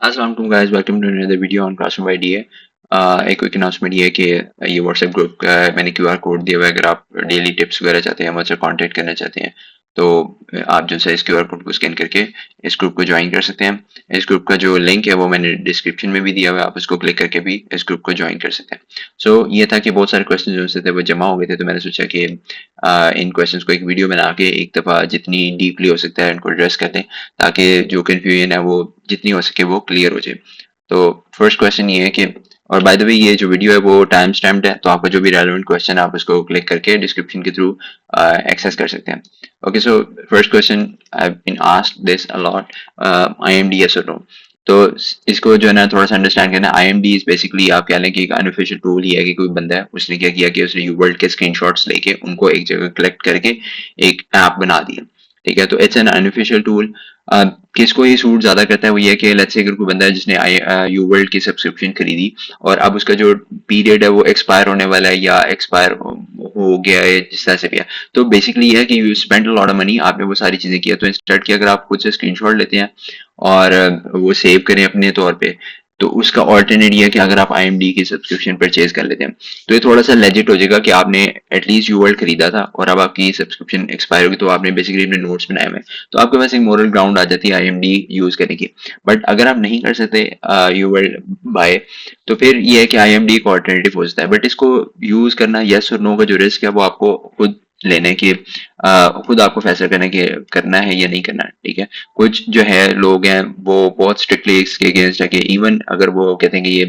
अस्सलाम वालेकुम guys, welcome to another video on classroom idea. एक क्विक अनाउंसमेंट ये है कि ये व्हाट्सएप ग्रुप का मैंने क्यूआर कोड दिया हुआ है। अगर आप डेली टिप्स वगैरह चाहते हैं, मुझसे कांटेक्ट करना चाहते हैं, तो आप जो है इस क्यूआर कोड को स्कैन करके इस ग्रुप को ज्वाइन कर सकते हैं। इस ग्रुप का जो लिंक है वो मैंने डिस्क्रिप्शन में भी दिया हुआ है, आप उसको क्लिक करके भी इस ग्रुप को ज्वाइन कर सकते हैं। सो ये था कि बहुत सारे क्वेश्चन जो थे वो जमा हो गए थे, तो मैंने सोचा कि इन क्वेश्चंस को एक वीडियो बना के एक दफ़ा जितनी डीपली हो सकता है इनको एड्रेस कर दें, ताकि जो कन्फ्यूजन है वो जितनी हो सके वो क्लियर हो जाए। तो फर्स्ट क्वेश्चन ये है कि, और बाय द वे ये जो वीडियो है वो टाइम स्टैम्प्ड है, तो आपको जो भी रेलेवेंट क्वेश्चन है आप उसको क्लिक करके डिस्क्रिप्शन के थ्रू एक्सेस कर सकते हैं। Okay, so first question, I have been asked this a lot, IMD yes और नो। तो इसको जो है ना थोड़ा सा अंडरस्टैंड करना है। आईएमडी इज बेसिकली आप कह लें कि एक अनऑफिशियल टूल ही है कि कोई बंदा है उसने क्या किया कि उसने यूवर्ल्ड के स्क्रीनशॉट्स लेके उनको एक जगह कलेक्ट करके एक ऐप बना दिया। ठीक है, तो इट्स एन अनऑफिशियल टूल। किसको ये सूट ज्यादा करता है वो ये कि लेट्स से अगर कोई बंदा है जिसने यू वर्ल्ड की सब्सक्रिप्शन खरीदी और अब उसका जो पीरियड है वो एक्सपायर होने वाला है या एक्सपायर हो गया है, जिस तरह से भी है, तो बेसिकली ये है कि you spend a lot of money, आपने वो सारी चीजें किया, तो इंस्टेड कि अगर आप खुद से स्क्रीनशॉट लेते हैं और वो सेव करें अपने तौर पे, तो उसका ऑल्टरनेट ये है कि अगर आप आईएमडी की सब्सक्रिप्शन परचेज कर लेते हैं, तो ये थोड़ा सा लेजिट हो जाएगा कि आपने एटलीस्ट यू वर्ल्ड खरीदा था और अब आपकी सब्सक्रिप्शन एक्सपायर होगी, तो आपने बेसिकली अपने नोट्स बनाए हुए हैं, तो आपके पास एक मोरल ग्राउंड आ जाती है आईएमडी यूज करने की। बट अगर आप नहीं कर सकते यू वर्ल्ड बाय, तो फिर ये है कि आईएमडी एक ऑल्टरनेटिव हो सकता है, बट इसको यूज करना यस और नो का जो रिस्क है वो आपको खुद लेने की, खुद आपको फैसला करने के करना है या नहीं करना है। ठीक है, कुछ जो है लोग हैं वो बहुत स्ट्रिक्टली इसके अगेंस्ट है कि इवन अगर वो कहते हैं कि ये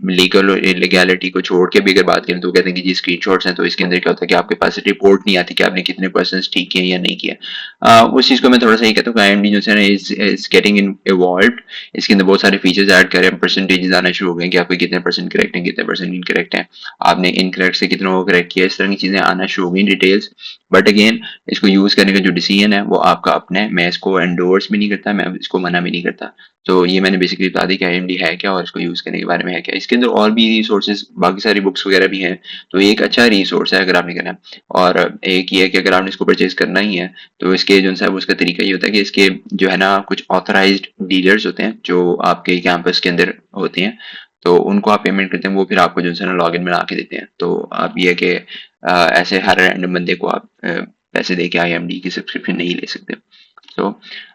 लीगल लीगैलिटी को छोड़ के भी अगर बात करें तो कहते हैं कि जी स्क्रीनशॉट्स हैं, तो इसके अंदर क्या होता है कि आपके पास रिपोर्ट नहीं आती कि आपने कितने परसेंट ठीक किए या नहीं किया। उस चीज को मैं थोड़ा सा ये कहता हूँ कि आईएमडी जो है इज गेटिंग इन इवॉल्व। इसके अंदर बहुत सारे फीचर्स ऐड करें, परसेंटेज आना शुरू हो गए कि आपके कितने परसेंट करेक्ट हैं, कितने परसेंट इनकरेक्ट हैं, आपने इनकरेक्ट से कितनों को करेक्ट किया, इस तरह की चीजें आना शुरू हो गई डिटेल्स। बट अगेन इसको यूज करने का जो डिसीजन है वो आपका अपना है, मैं इसको एंडोर्स भी नहीं करता, मैं इसको मना भी नहीं करता। तो ये मैंने बेसिकली बता दी कि आईएमडी है क्या और इसको यूज करने के बारे में है क्या। इसके अंदर और भी रिसोर्सेज, बाकी सारी बुक्स वगैरह भी हैं, तो ये एक अच्छा रिसोर्स है अगर आपने करना है। और एक ये है कि अगर आपने इसको परचेज करना ही है, तो इसके जो है उसका तरीका ये होता है कि इसके जो है ना कुछ ऑथराइज्ड डीलर्स होते हैं जो आपके कैंपस के अंदर होते हैं, तो उनको आप पेमेंट करते हैं, वो फिर आपको जो है ना लॉग इन बना के देते हैं। तो आप ये है कि ऐसे हर रैंडम बंदे को आप पैसे दे के आईएमडी की सब्सक्रिप्शन नहीं ले सकते। तो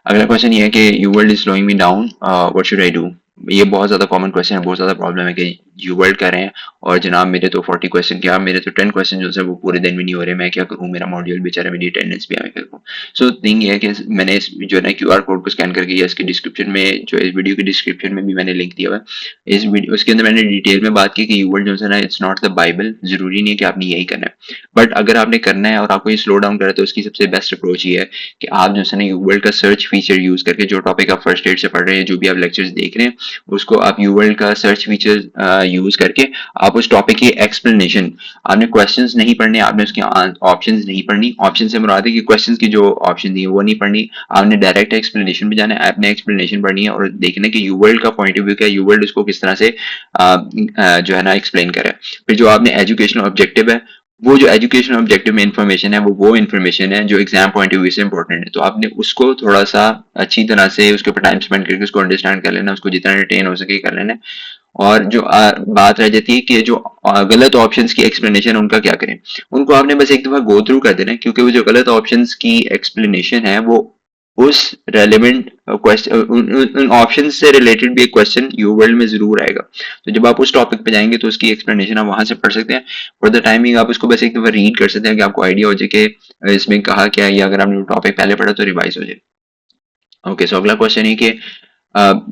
अगला क्वेश्चन ये है कि you world is slowing me down, what should I do. ये बहुत ज्यादा कॉमन क्वेश्चन है, बहुत ज्यादा प्रॉब्लम है कि यू वर्ल्ड कर रहे हैं और जनाब मेरे तो 40 क्वेश्चन, क्या मेरे तो 10 क्वेश्चन जो है वो पूरे दिन में नहीं हो रहे, मैं क्या करूं, मेरा मॉड्यूल बेचारा, मेरी अटेंडेंस भी आगे करूं। सो थिंग ये है कि मैंने इस जो है ना क्यूआर कोड को स्कैन करके या इसके डिस्क्रिप्शन में, जो इस वीडियो के डिस्क्रिप्शन में भी मैंने लिंक दिया हुआ है, इस वीडियो उसके अंदर मैंने डिटेल में बात की कि यू वर्ल्ड जो है ना इट्स नॉट द बाइबल, जरूरी नहीं है कि आपने यही करना है, बट अगर आपने करना है और आपको ये स्लो डाउन करा है तो उसकी सबसे बेस्ट अप्रोच ये है कि आप जो है ना यूवर्ल्ड का सर्च फीचर यूज करके, जो टॉपिक आप फर्स्ट एड से पढ़ रहे हैं, जो भी आप लेक्चर्स देख रहे हैं, उसको आप यूवर्ल्ड का सर्च फीचर यूज करके आप उस टॉपिक की एक्सप्लेनेशन, आपने क्वेश्चंस नहीं पढ़ने, आपने उसके ऑप्शंस नहीं पढ़नी, ऑप्शन से मुराद है कि क्वेश्चंस की जो ऑप्शन दी है वो नहीं पढ़नी, आपने डायरेक्ट एक्सप्लेनेशन में जाना है, आपने एक्सप्लेनेशन पढ़नी है और देखना कि यूवर्ल्ड का पॉइंट ऑफ व्यू क्या है, यूवर्ल्ड उसको किस तरह से जो है ना एक्सप्लेन करे। फिर जो आपने एजुकेशनल ऑब्जेक्टिव है, वो जो एजुकेशन ऑब्जेक्टिव में इंफॉर्मेशन है वो इंफॉर्मेशन है जो एग्जाम पॉइंट ऑफ व्यू से इंपॉर्टेंट है, तो आपने उसको थोड़ा सा अच्छी तरह से उसके ऊपर टाइम स्पेंड करके उसको अंडरस्टैंड कर लेना, उसको जितना रिटेन हो सके कर लेना। और जो बात रह जाती है कि जो गलत ऑप्शंस की एक्सप्लेनेशन उनका क्या करें, उनको आपने बस एक दफा गो थ्रू कर देना है, क्योंकि वो जो गलत ऑप्शंस की एक्सप्लेनेशन है वो उस रेलेवेंट क्वेश्चन, उन ऑप्शन से रिलेटेड भी एक क्वेश्चन यू वर्ल्ड में जरूर आएगा, तो जब आप उस टॉपिक पे जाएंगे तो उसकी एक्सप्लेनेशन आप वहां से पढ़ सकते हैं। फॉर द टाइमिंग आप उसको बस एक दफा रीड कर सकते हैं कि आपको आइडिया हो जाए कि इसमें कहा क्या है, या अगर आपने टॉपिक पहले पढ़ा तो रिवाइज हो जाए। ओके, सो अगला क्वेश्चन है कि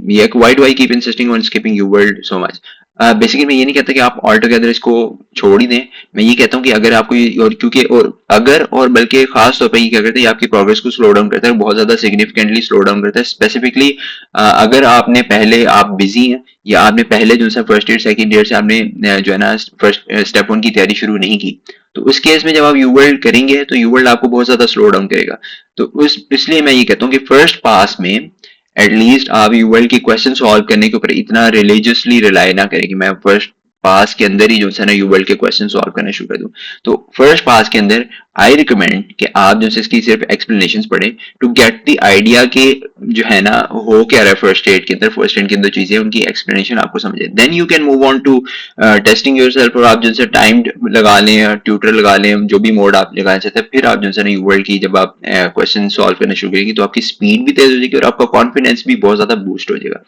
ये why do I keep insisting on skipping you world so much. Basically मैं ये नहीं कहता कि आप ऑल टुगेदर इसको छोड़ ही दें, मैं ये कहता हूँ कि अगर आपको और क्योंकि और अगर और बल्कि खास तौर पर ये क्या करता है, ये आपकी प्रोग्रेस को स्लो डाउन करता है, बहुत ज्यादा सिग्निफिकेंटली स्लो डाउन करता है। स्पेसिफिकली अगर आपने पहले, आप बिजी हैं या आपने पहले जो है फर्स्ट ईयर सेकंड ईयर से आपने जो है ना फर्स्ट स्टेप वन की तैयारी शुरू नहीं की, तो उस केस में जब आप यू वर्ल्ड करेंगे तो यू वर्ल्ड आपको बहुत ज्यादा स्लो डाउन करेगा। तो उस इसलिए मैं ये कहता हूँ कि फर्स्ट पास में एटलीस्ट आप वर्ल्ड की क्वेश्चन सॉल्व करने के ऊपर इतना रिलीजियसली रिलाई ना करें कि मैं फर्स्ट पास के अंदर ही जो है ना यू वर्ल्ड के क्वेश्चन सॉल्व करना शुरू कर दूं। तो फर्स्ट पास के अंदर आई रिकमेंड कि आप जो है इसकी सिर्फ एक्सप्लेनेशंस पढ़ें टू गेट द आइडिया के जो है ना हो क्या रहा है फर्स्ट एड के अंदर, फर्स्ट एड के अंदर चीजें उनकी एक्सप्लेनेशन आपको समझे, then you can move on to testing yourself. और आप जो है टाइम लगा लें, ट्यूटर लगा लें, जो भी मोड आप लगाना चाहते हैं, फिर आप जो है ना यू वर्ल्ड की जब आप क्वेश्चन सॉल्व करना शुरू करेंगे तो आपकी स्पीड भी तेज हो जाएगी और आपका कॉन्फिडेंस भी बहुत ज्यादा बूस्ट हो जाएगा।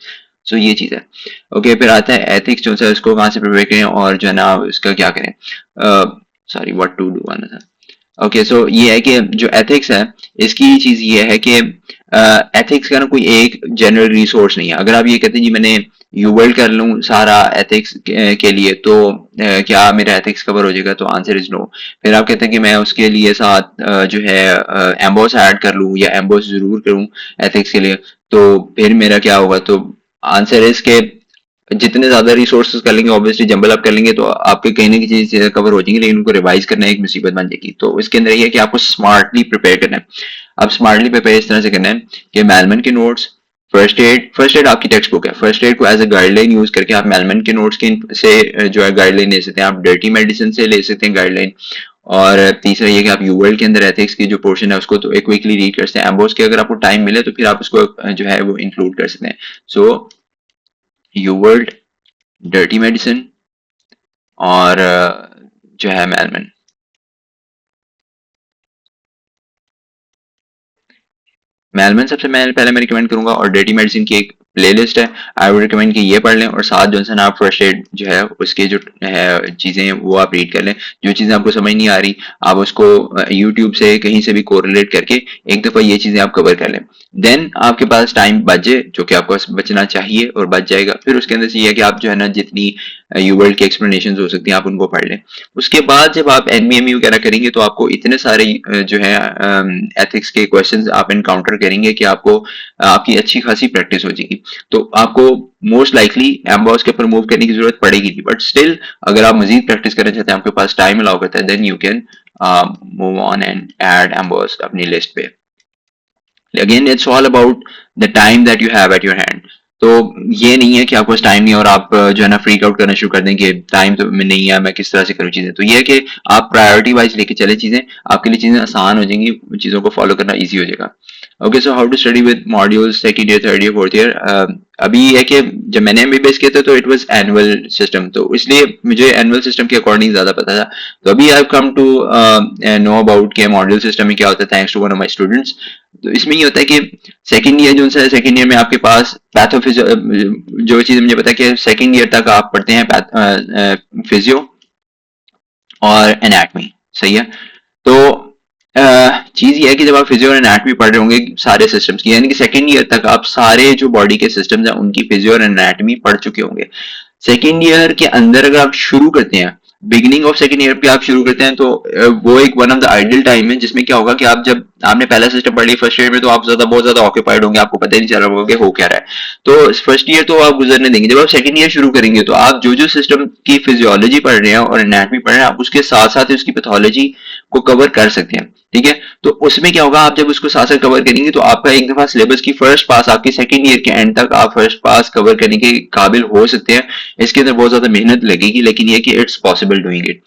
सो ये चीज है। ओके, फिर आता है एथिक्स जो है उसको कहाँ से प्रिपेयर करें और जो है ना उसका क्या करें, सॉरी व्हाट टू डू आना था। ओके, सो ये है कि जो एथिक्स है इसकी चीज ये है कि एथिक्स का ना कोई एक जनरल रिसोर्स नहीं है। अगर आप ये कहते हैं जी मैंने यू वर्ल्ड कर लूँ सारा एथिक्स के लिए तो क्या मेरा एथिक्स कवर हो जाएगा, तो आंसर इज नो। फिर आप कहते हैं कि मैं उसके लिए साथ जो है एम्बोस ऐड कर लूँ या एम्बोस जरूर करूँ एथिक्स के लिए, तो फिर मेरा क्या होगा, तो आंसर इज के जितने ज्यादा रिसोर्सेज कर लेंगे ऑब्वियसली जंबल अप कर लेंगे तो आपके कहीं ना कहीं चीजें कवर हो जाएंगी, लेकिन उनको रिवाइज करना एक मुसीबत बन जाएगी। तो इसके अंदर ये है कि आपको स्मार्टली प्रिपेयर करना है। अब स्मार्टली प्रिपेयर इस तरह से करना है कि मेलमन के नोट्स, फर्स्ट एड आपकी टेक्स्ट बुक है, फर्स्ट एड को एज अ गाइडलाइन यूज करके आप मेलमन के नोट्स के से जो है गाइडलाइन ले सकते हैं, आप डर्टी मेडिसिन से ले सकते हैं गाइडलाइन। और तीसरा ये कि आप यू वर्ल्ड के अंदर एथिक्स की जो पोर्शन है उसको तो एक क्विकली रीड कर सकते हैं, एम्बोस के अगर आपको टाइम मिले तो फिर आप उसको जो है वो इंक्लूड कर सकते हैं। So you world, dirty medicine और जो है मेलमन। मेलमन सबसे पहले मैं रिकमेंड करूंगा और डर्टी मेडिसिन की एक प्लेलिस्ट है, आई वुड रिकमेंड कि ये पढ़ लें और साथ जो है ना आप फर्स्ट एड जो है उसके जो है चीजें वो आप रीड कर लें। जो चीजें आपको समझ नहीं आ रही आप उसको यूट्यूब से कहीं से भी कोरिलेट करके एक दफा ये चीजें आप कवर कर लें, देन आपके पास टाइम बचे जो कि आपको बचना चाहिए और बच जाएगा। फिर उसके अंदर से ये है कि आप जो है ना जितनी यू वर्ल्ड की एक्सप्लेनेशन हो सकती हैं आप उनको पढ़ लें। उसके बाद जब आप एनबीएमयू वगैरह करेंगे तो आपको इतने सारे जो है एथिक्स के क्वेश्चंस आप एनकाउंटर करेंगे कि आपको आपकी अच्छी खासी प्रैक्टिस हो जाएगी। तो आपको मोस्ट लाइकली एम्बॉस के ऊपर मूव करने की जरूरत पड़ेगी नहीं, बट स्टिल अगर आप मजीद प्रैक्टिस करना चाहते हैं, आपके पास टाइम अलाउ करता है, then you can move on and add AMBOSS अपनी लिस्ट पे। Again it's all about the time that you have at your hand. तो ये नहीं है कि आपको टाइम नहीं है और आप जो है ना फ्रीक आउट करना शुरू कर दें कि टाइम तो में नहीं है मैं किस तरह से करूँ चीजें। तो ये है कि आप प्रायोरिटी वाइज लेके चले चीजें, आपके लिए चीजें आसान हो जाएंगी, चीजों को फॉलो करना ईजी हो जाएगा। Okay, so how to study with modules second year, third year, fourth year. अभी है कि जब मैंने एमबीबीएस किया था तो इट वाज एनुअल सिस्टम, तो इसलिए मुझे एनुअल सिस्टम के अकॉर्डिंग ज्यादा पता था। तो अभी I have come to know about के मॉड्यूल सिस्टम में क्या होता है thanks to one of my students. तो इसमें ये होता है कि सेकंड ईयर जो है सेकंड ईयर में आपके पास पैथोफिजियो, जो चीज मुझे पता है कि सेकंड ईयर तक आप पढ़ते हैं फिजियो और एनाटमी, सही है। तो चीज ये है कि जब आप फिजियो और एनाटमी पढ़ रहे होंगे सारे सिस्टम्स की, यानी कि सेकंड ईयर तक आप सारे जो बॉडी के सिस्टम्स हैं उनकी फिजियो और एनाटमी पढ़ चुके होंगे। सेकंड ईयर के अंदर अगर आप शुरू करते हैं, बिगिनिंग ऑफ सेकंड ईयर पे आप शुरू करते हैं, तो वो एक one of the ideal time है जिसमें क्या होगा कि आप जब आपने पहला सिस्टम पढ़ लिया फर्स्ट ईयर में तो आप बहुत ज्यादा ऑक्यूपाइड होंगे, आपको पता ही नहीं चल रहा होगा कि हो क्या रहा है। तो फर्स्ट ईयर तो आप गुजरने देंगे। जब आप सेकंड ईयर शुरू करेंगे तो आप जो जो सिस्टम की फिजियोलॉजी पढ़ रहे हैं और एनाटमी पढ़ रहे हैं आप उसके साथ साथ उसकी पैथोलॉजी को कवर कर सकते हैं, ठीक है। तो उसमें क्या होगा, आप जब उसको साथ साथ कवर करेंगे तो आपका एक दफा सिलेबस की फर्स्ट पास, आपकी सेकंड ईयर के एंड तक आप फर्स्ट पास कवर करने के काबिल हो सकते हैं। इसके अंदर बहुत ज्यादा मेहनत लगेगी लेकिन ये कि इट्स पॉसिबल डूइंग इट।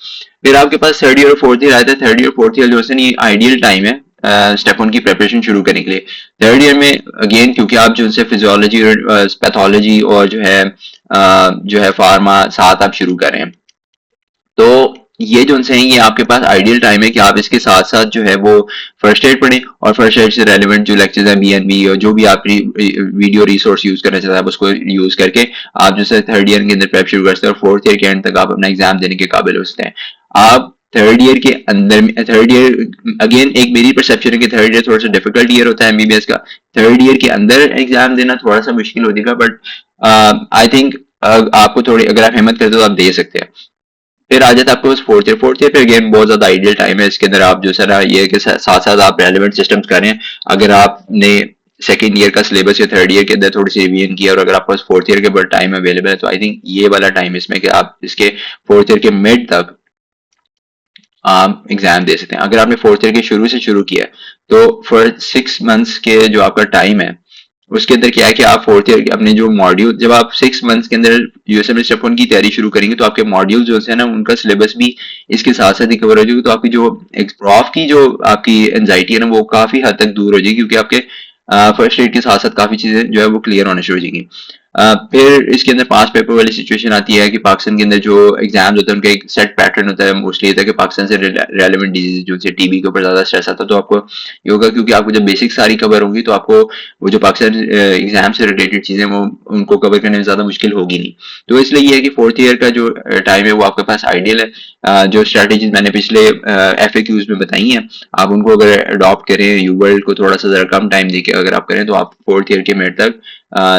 फिर आपके पास थर्ड ईयर और फोर्थ ईयर आता है। थर्ड ईयर फोर्थ ईयर जो है ये आइडियल टाइम है स्टेप वन की प्रिपरेशन शुरू करने के लिए। थर्ड ईयर में अगेन क्योंकि आप जो उनसे फिजियोलॉजी और पैथोलॉजी और जो है फार्मा साथ आप शुरू कर रहे हैं, तो ये जो है ये आपके पास आइडियल टाइम है कि आप इसके साथ साथ जो है वो फर्स्ट एड पढ़ें और फर्स्ट एड से रेलिवेंट जो लेक्चर्स है बीएनबी और जो भी आप वीडियो रिसोर्स यूज करना चाहते हैं आप उसको यूज करके आप जो है थर्ड ईयर के अंदर प्रेप शुरू कर सकते हैं और फोर्थ ईयर के एंड तक आप अपना एग्जाम देने के काबिल हो सकते हैं। आप थर्ड ईयर के अंदर, थर्ड ईयर अगेन एक मेरी परसेप्शन है कि थर्ड ईयर थोड़ा सा डिफिकल्ट ईयर होता है एमबीबीएस का। थर्ड ईयर के अंदर एग्जाम देना थोड़ा सा मुश्किल हो जाएगा, बट आई थिंक आपको थोड़ी अगर आप हिम्मत करते हो तो आप दे सकते हैं। फिर आ जाता है आपको फोर्थ ईयर पे अगेन बहुत ज्यादा आइडियल टाइम है। इसके अंदर आप जो है ना ये कि साथ साथ आप रेलिवेंट सिस्टम्स कर रहे हैं। अगर आपने सेकेंड ईयर का सिलेबस या थर्ड ईयर के अंदर थोड़ी सी रिवीजन किया और अगर आपके पास फोर्थ ईयर के बाद टाइम अवेलेबल है तो आई थिंक ये वाला टाइम इसमें कि आप इसके फोर्थ ईयर के मिड तक आप एग्जाम दे सकते हैं। अगर आपने फोर्थ ईयर के शुरू से शुरू किया तो फॉर 6 मंथ्स के जो आपका टाइम है उसके अंदर क्या है कि आप फोर्थ ईयर अपने जो मॉड्यूल, जब आप 6 मंथ्स के अंदर यूएसएमएल स्टेप 1 की तैयारी शुरू करेंगे तो आपके मॉड्यूल जो है ना उनका सिलेबस भी इसके साथ साथ ही कवर हो जाएगी। तो आपकी जो प्रॉफ की जो आपकी एंजाइटी है ना वो काफी हद तक दूर हो जाएगी, क्योंकि आपके फर्स्ट एड के साथ साथ काफी चीजें जो है वो क्लियर होने शुरू हो जाएगी। फिर इसके अंदर पास पेपर वाली सिचुएशन आती है कि पाकिस्तान के अंदर जो एग्जाम्स होते हैं उनका एक सेट पैटर्न होता है। मोस्टली होता है कि पाकिस्तान से रेलेवेंट डिजीज जो से टीबी के ऊपर ज्यादा स्ट्रेस आता है, तो आपको ये होगा क्योंकि आपको जब बेसिक सारी कवर होंगी तो आपको वो जो पाकिस्तान एग्जाम से रिलेटेड चीजें वो उनको कवर करने में ज्यादा मुश्किल होगी नहीं। तो इसलिए ये है कि फोर्थ ईयर का जो टाइम है वो आपके पास आइडियल है। जो स्ट्रेटेजीज मैंने पिछले FAQs में बताई हैं, आप उनको अगर अडॉप्ट करें, यूवर्ल्ड को थोड़ा सा जरा कम टाइम देके अगर आप करें तो आप फोर्थ ईयर के मिड तक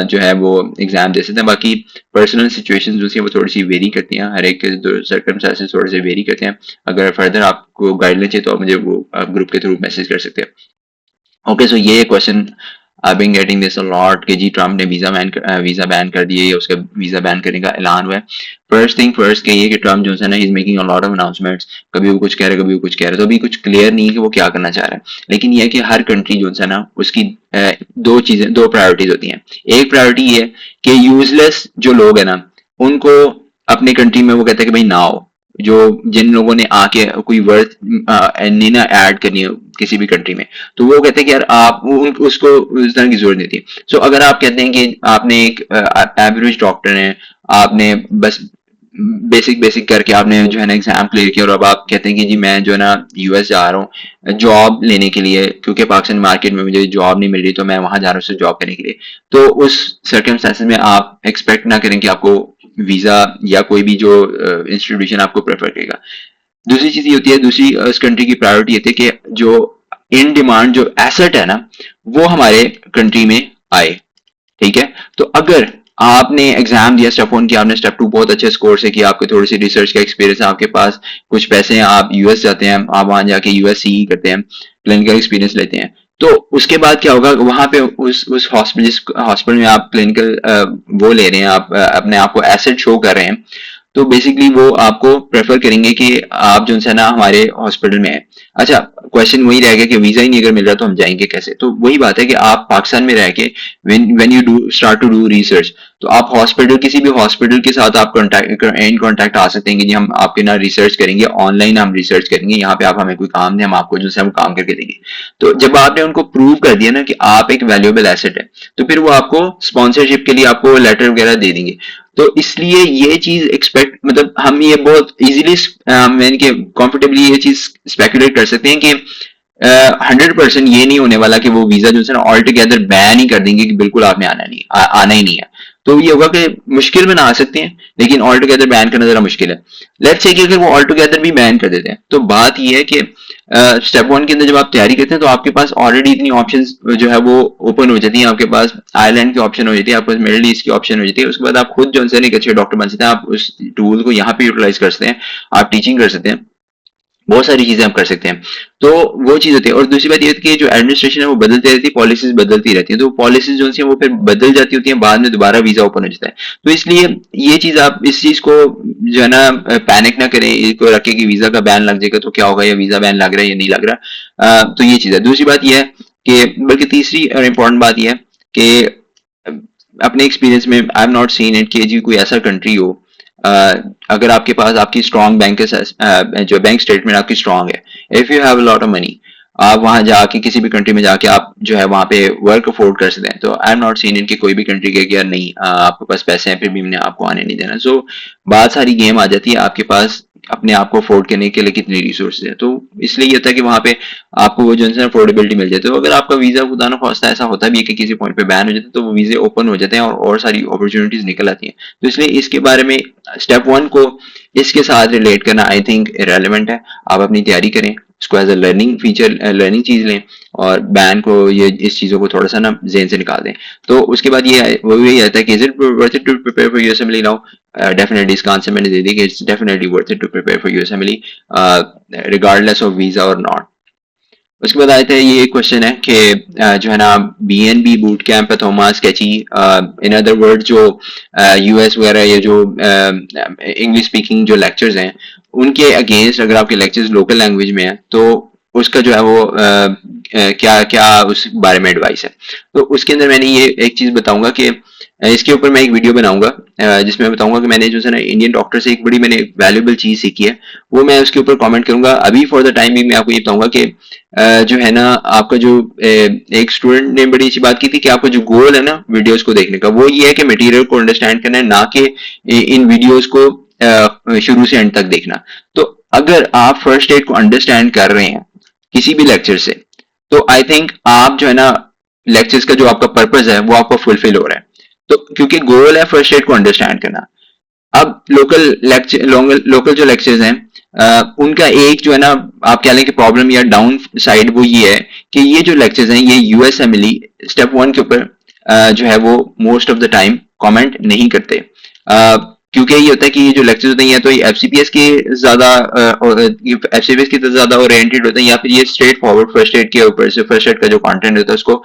जो है वो एग्जाम दे सकते हैं। बाकी पर्सनल सिचुएशन जो है वो थोड़ी सी वेरी करती हैं, हर एक के सर्कमस्टेंसेस थोड़े से वेरी करते हैं। अगर फर्दर आपको गाइडलाइन चाहिए तो आप मुझे वो ग्रुप के थ्रू मैसेज कर सकते हैं। ओके, सो ये question I been getting this a lot कि जी ट्रम्प ने वीजा बैन कर दिए या उसका वीजा बैन करने का ऐलान हुआ है। फर्स्ट थिंग फर्स्ट के ये कि ट्रम्प जो है ना he is making a lot of announcements, कभी वो कुछ कह रहे हैं कभी वो कुछ कह रहे हैं, तो अभी कुछ क्लियर नहीं है कि वो क्या करना चाह रहा है। लेकिन ये है कि हर कंट्री जो है ना उसकी दो प्रायोरिटीज होती हैं। एक प्रायोरिटी ये है कि यूजलेस जो लोग है ना उनको अपने कंट्री में वो कहते हैं कि भाई ना हो, जो जिन लोगों ने आके कोई वर्थ नहीं ना ऐड करनी है किसी भी कंट्री में, तो वो कहते हैं कि यार आप उसको उस तरह की जरूरत नहीं थी। सो अगर आप कहते हैं कि आपने एक एवरेज डॉक्टर है, आपने बस बेसिक बेसिक करके आपने जो है ना एग्जाम क्लियर किया और अब आप कहते हैं कि जी मैं जो है ना यूएस जा रहा हूँ जॉब लेने के लिए, क्योंकि पाकिस्तान मार्केट में मुझे जॉब नहीं मिल रही तो मैं वहां जा रहा हूँ जॉब करने के लिए, तो उस सर्कमस्टेंसेस में आप एक्सपेक्ट ना करें कि आपको वीजा या कोई भी जो इंस्टीट्यूशन आपको प्रेफर करेगा। दूसरी चीज ये होती है, दूसरी उस कंट्री की प्रायोरिटी होती है कि जो इन डिमांड जो एसेट है ना वो हमारे कंट्री में आए। ठीक है, तो अगर आपने एग्जाम दिया स्टेप 1 की, आपने स्टेप 2 बहुत अच्छे स्कोर से किया, आपको थोड़ी सी रिसर्च का एक्सपीरियंस है, आपके पास कुछ पैसे हैं, आप यूएस जाते हैं, आप वहां जाके यूएससी करते हैं, क्लिनिकल एक्सपीरियंस लेते हैं, तो उसके बाद क्या होगा वहां पे उस हॉस्पिटल में आप क्लिनिकल वो ले रहे हैं, आप अपने आप को एसेट शो कर रहे हैं, तो बेसिकली वो आपको प्रेफर करेंगे कि आप जो है ना हमारे हॉस्पिटल में है। अच्छा, क्वेश्चन वही रह गया कि वीजा ही नहीं अगर मिल रहा तो हम जाएंगे कैसे। तो वही बात है कि आप पाकिस्तान में रह के when you do start to do research, तो आप हॉस्पिटल किसी भी हॉस्पिटल के साथ आप इन कॉन्टैक्ट आ सकते हैं कि जी हम आपके ना रिसर्च करेंगे, ऑनलाइन हम रिसर्च करेंगे, यहाँ पे आप हमें कोई काम दें, हम आपको जो है वो काम करके देंगे। तो जब आपने उनको प्रूव कर दिया ना कि आप एक वैल्यूएबल एसेट है, तो फिर वो आपको स्पॉन्सरशिप के लिए आपको लेटर वगैरह दे देंगे। तो इसलिए ये चीज एक्सपेक्ट, मतलब हम ये बहुत इजीली यानी कि कंफर्टेबली ये चीज स्पेकुलेट कर सकते हैं कि 100% ये नहीं होने वाला कि वो वीजा जो है ना ऑल टुगेदर बैन ही कर देंगे कि बिल्कुल आपने आना नहीं, आना ही नहीं है। तो ये होगा कि मुश्किल में ना आ सकते हैं, लेकिन ऑल टुगेदर बैन करना जरा मुश्किल है। लेट्स से कि अगर वो ऑल टुगेदर भी बैन कर देते हैं तो बात ये है कि स्टेप 1 के अंदर जब आप तैयारी करते हैं तो आपके पास ऑलरेडी इतनी ऑप्शंस जो है वो ओपन हो जाती है। आपके पास आयरलैंड की ऑप्शन हो जाती है, आपके पास मिडिल ईस्ट की ऑप्शन हो जाती है, उसके बाद आप खुद जो है एक अच्छे डॉक्टर बन सकते हैं, आप उस टूल को यहाँ पे यूटिलाइज कर सकते हैं, आप टीचिंग कर सकते हैं, बहुत सारी चीजें आप कर सकते हैं। तो वो चीज होती है। और दूसरी बात ये है कि जो एडमिनिस्ट्रेशन है वो बदलती रहती है, पॉलिसीज बदलती रहती है, तो पॉलिसीज जो है वो फिर बदल जाती होती है, बाद में दोबारा वीजा ओपन हो जाता है। तो इसलिए ये चीज आप इस चीज को जो है ना पैनिक ना करें, इसको रखें कि वीजा का बैन लग जाएगा तो क्या होगा, या वीजा बैन लग रहा है या नहीं लग रहा। तो ये चीज है। दूसरी बात यह है कि बल्कि तीसरी और इम्पोर्टेंट बात यह है कि अपने एक्सपीरियंस में I am not seen it कि जी कोई ऐसा कंट्री हो, अगर आपके पास आपकी स्ट्रॉन्ग बैंक जो बैंक स्टेटमेंट आपकी स्ट्रॉन्ग है, if you have a lot of money, आप वहां जाके किसी भी कंट्री में जाके आप जो है वहां पे वर्क अफोर्ड कर सकते हैं। तो आई एम नॉट सीन इनके कोई भी कंट्री के यार नहीं आपके पास पैसे हैं फिर भी हमने आपको आने नहीं देना। सो बात सारी गेम आ जाती है आपके पास अपने आप को अफोर्ड करने के लिए कितनी रिसोर्सेज है। तो इसलिए ये होता है कि वहां पे आपको वो जो है अफोर्डेबिलिटी मिल जाती है। तो अगर आपका वीजा खुदा ना खास्ता ऐसा होता भी है कि किसी पॉइंट पे बैन हो जाता है तो वो वीजे ओपन हो जाते हैं और सारी अपॉर्चुनिटीज निकल आती हैं। तो इसलिए इसके बारे में स्टेप 1 को इसके साथ रिलेट करना आई थिंक इरेलेवेंट है। आप अपनी तैयारी करें, इसको as a learning feature, learning चीज लें, और बैन को ये इस चीजों को थोड़ा सा ना जेन से निकाल दें। तो उसके बाद ये वो यही आता है कि is it worth it to prepare for USMLE now. Definitely इसका आंसर मैंने दे दी कि it's definitely worth it to prepare for USMLE regardless of visa और नॉट। उसके बाद आते हैं ये क्वेश्चन है कि जो है ना बीएनबी बूट कैंप अथोमा स्केची, इन अदर वर्ड जो यूएस वगैरह ये जो इंग्लिश स्पीकिंग जो लेक्चर्स हैं उनके अगेंस्ट अगर आपके लेक्चर्स लोकल लैंग्वेज में है तो उसका जो है वो क्या क्या उस बारे में एडवाइस है। तो उसके अंदर मैंने ये एक चीज बताऊंगा कि इसके ऊपर मैं एक वीडियो बनाऊंगा जिसमें बताऊंगा कि मैंने जो है ना इंडियन डॉक्टर से एक बड़ी मैंने वैल्यूएबल चीज सीखी है, वो मैं उसके ऊपर कमेंट करूंगा। अभी फॉर द टाइम भी मैं आपको ये बताऊंगा कि जो है ना आपका जो एक स्टूडेंट ने बड़ी अच्छी बात की थी कि आपका जो गोल है ना वीडियोस को देखने का, वो ये है कि मटेरियल को अंडरस्टैंड करना है, ना कि इन वीडियोस को शुरू से एंड तक देखना। तो अगर आप फर्स्ट एड को अंडरस्टैंड कर रहे हैं किसी भी लेक्चर से, तो आई थिंक आप जो है ना लेक्चर्स का जो आपका पर्पज है वो आपका फुलफिल हो रहा है। तो क्योंकि गोल है फर्स्ट एड को अंडरस्टैंड करना। अब लोकल जो लेक्चर्स हैं उनका एक जो है ना आप कह लें कि प्रॉब्लम या डाउन साइड वो ये है कि ये जो लेक्चर्स हैं ये यूएसएमएलई स्टेप 1 के ऊपर जो है वो most of the time comment नहीं करते। क्योंकि ये होता है कि ये जो लेक्चर्स होते हैं या तो ये एफसीपीएस के ज्यादा एफसीपीएस की तरफ ज्यादा ओरिएंटेड होते हैं, या फिर ये स्ट्रेट फॉरवर्ड फर्स्ट एड के ऊपर से फर्स्ट एड का जो कंटेंट होता है उसको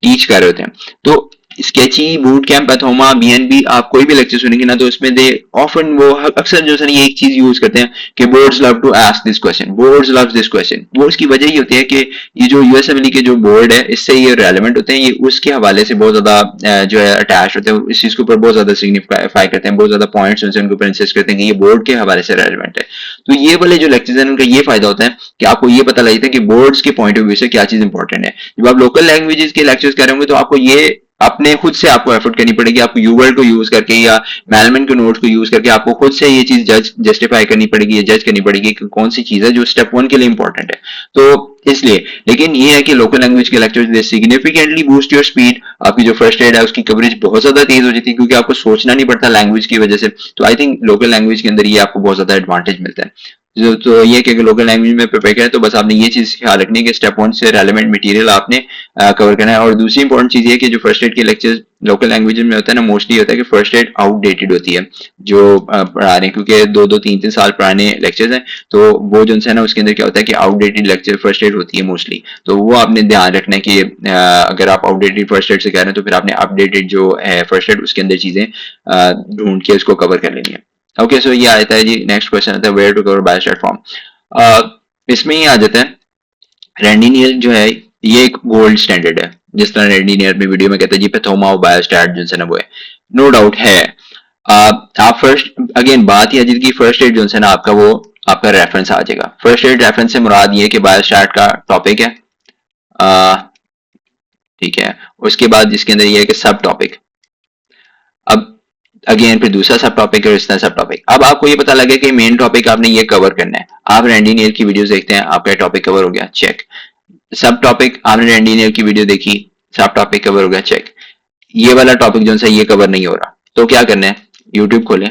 टीच कर रहे होते हैं। तो sketchy, boot camp, Pathoma, BNB, आप कोई भी लेक्चर सुनेंगे ना तो उसमें दे ऑफन वो अक्सर जो है ये एक चीज यूज करते हैं कि boards love to ask this question, boards love this question. वो उसकी वजह ये होती है कि ये जो यूएसएमएलई के जो बोर्ड है इससे ये रेलेवेंट होते हैं, ये उसके हवाले से बहुत ज्यादा जो है अटैच होते हैं, इस चीज के ऊपर बहुत ज्यादा सिग्निफाई करते हैं, बहुत ज्यादा पॉइंट्स उनसे उनके ऊपर इंसिस्ट करते हैं कि ये बोर्ड के हवाले से रेलेवेंट है। तो ये वाले जो लेक्चर्स हैं उनका ये फायदा होता है कि आपको ये पता लगता है कि बोर्ड्स के पॉइंट ऑफ व्यू से क्या चीज इंपॉर्टेंट है। जब आप लोकल लैंग्वेजेस के लेक्चर्स कर रहे होंगे तो आपको ये अपने खुद से आपको एफर्ट करनी पड़ेगी, आपको यूवर्ड को यूज करके या मैलमैन के नोट्स को यूज करके आपको खुद से ये चीज जस्टिफाई करनी पड़ेगी, जज करनी पड़ेगी कि कौन सी चीज है जो स्टेप 1 के लिए इंपॉर्टेंट है। तो इसलिए लेकिन ये है कि लोकल लैंग्वेज के lectures they significantly boost your speed. आपकी जो फर्स्ट एड है उसकी कवरेज बहुत ज्यादा तेज हो जाती है क्योंकि आपको सोचना नहीं पड़ता लैंग्वेज की वजह से। तो आई थिंक लोकल लैंग्वेज के अंदर ये आपको बहुत ज्यादा एडवांटेज मिलता है। तो ये कि लोकल लैंग्वेज में प्रिपेयर करें तो बस आपने ये चीज ख्याल रखनी है कि स्टेप 1 से रेलेवेंट मटेरियल आपने कवर करना है। और दूसरी इंपॉर्टेंट चीज ये कि जो फर्स्ट एड के लेक्चर्स लोकल लैंग्वेज में होता है ना, मोस्टली होता है कि फर्स्ट एड आउटडेटेड होती है जो पढ़ा रहे हैं, क्योंकि 2-2 3-3 साल पुराने लेक्चर्स हैं। तो वो जो है ना उसके अंदर क्या होता है कि आउटडेटेड लेक्चर फर्स्ट एड होती है मोस्टली। तो वो आपने ध्यान रखना है कि अगर आप आउटडेटेड फर्स्ट एड से कह रहे हैं तो फिर आपने अपडेटेड जो है फर्स्ट एड उसके अंदर चीजें ढूंढ के उसको कवर कर लेनी है। ओके, सो ये आता है जी, नेक्स्ट क्वेश्चन आता है where to cover biostat from. इसमें ही आ जाता है रैंडीनियर जो है ये एक गोल्ड स्टैंडर्ड है। जिस तरह रैंडीनियर में वीडियो में कहते हैं जी पैथोमा और बायोस्टैट जो है ना वो है, नो डाउट है। आप फर्स्ट अगेन बात ही अजीत की फर्स्ट एड जो है ना आपका वो आपका रेफरेंस आ जाएगा। फर्स्ट एड रेफरेंस से मुराद ये कि बायोस्टैट का टॉपिक है, ठीक है। उसके बाद जिसके अंदर ये है कि सब टॉपिक, अब अगेन फिर दूसरा सब टॉपिक है, इस तरह सब टॉपिक। अब आपको ये पता लगे कि मेन टॉपिक आपने ये कवर करना है, आप रैंडीनियर की वीडियोस देखते हैं, आपका टॉपिक कवर हो गया, चेक। सब टॉपिक आपने रैंडीनियर की वीडियो देखी, सब टॉपिक कवर हो गया, चेक। ये वाला टॉपिक जो है ये कवर नहीं हो रहा, तो क्या करना है, यूट्यूब खोलें,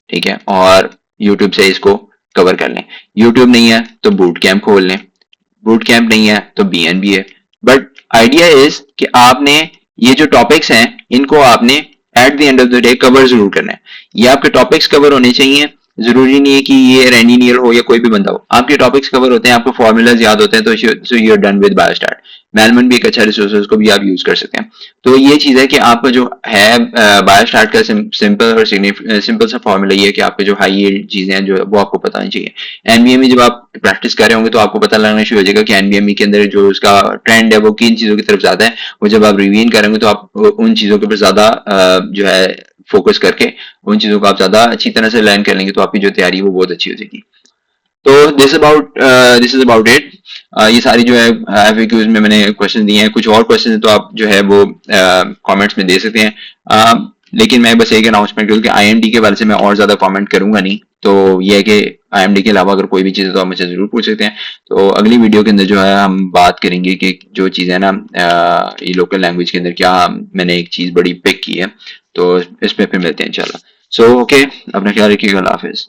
ठीक है, और यूट्यूब से इसको कवर कर लें। यूट्यूब नहीं है तो बूट कैंप खोल लें, बूट कैंप नहीं है तो बीएनबी है। बट आइडिया इज कि आपने ये जो टॉपिक्स हैं इनको आपने at the end of the day cover जरूर करना है। ये आपके टॉपिक्स कवर होने चाहिए, जरूरी नहीं है कि ये रैंडीनियर हो या कोई भी बंदा हो, आपके टॉपिक्स कवर होते हैं, आपको फॉर्मूलाज याद होते हैं, तो you are done with biostat. Mailman भी एक अच्छा रिसोर्स है, उसको भी आप यूज कर सकते हैं। तो ये चीज है कि आपका जो है बायोस्टैट का सिंपल और सिंपल सा फॉर्मूला ये है कि आपके जो हाई यील्ड चीजें हैं जो वो आपको पता नहीं चाहिए। एनबीए में जब आप प्रैक्टिस कर रहे होंगे तो आपको पता लगना शुरू हो जाएगा कि एनबीएमई के अंदर जो उसका ट्रेंड है वो किन चीजों की तरफ ज्यादा है। वो जब आप रिवीन करेंगे तो आप उन चीजों के ऊपर ज्यादा जो है फोकस करके उन चीजों को आप ज्यादा अच्छी तरह से लर्न कर लेंगे तो आपकी जो तैयारी वो बहुत अच्छी हो जाएगी। तो दिस इज अबाउट इट। ये सारी जो है एफएक्यूज में मैंने क्वेश्चन दिए हैं, कुछ और क्वेश्चन तो आप जो है वो कमेंट्स में दे सकते हैं। लेकिन मैं बस एक अनाउंसमेंट करूँ कि आईएमडी के बारे से मैं और ज्यादा कमेंट करूंगा नहीं। तो ये है कि आईएमडी के अलावा अगर कोई भी चीज़ है तो आप मुझसे जरूर पूछ सकते हैं। तो अगली वीडियो के अंदर जो है हम बात करेंगे कि जो चीज़ है ना ये लोकल लैंग्वेज के अंदर क्या मैंने एक चीज़ बड़ी पिक की है, तो इस पे फिर मिलते हैं इंशाल्लाह। सो ओके, अपना ख्याल रखिएगा, अल्लाह हाफिज।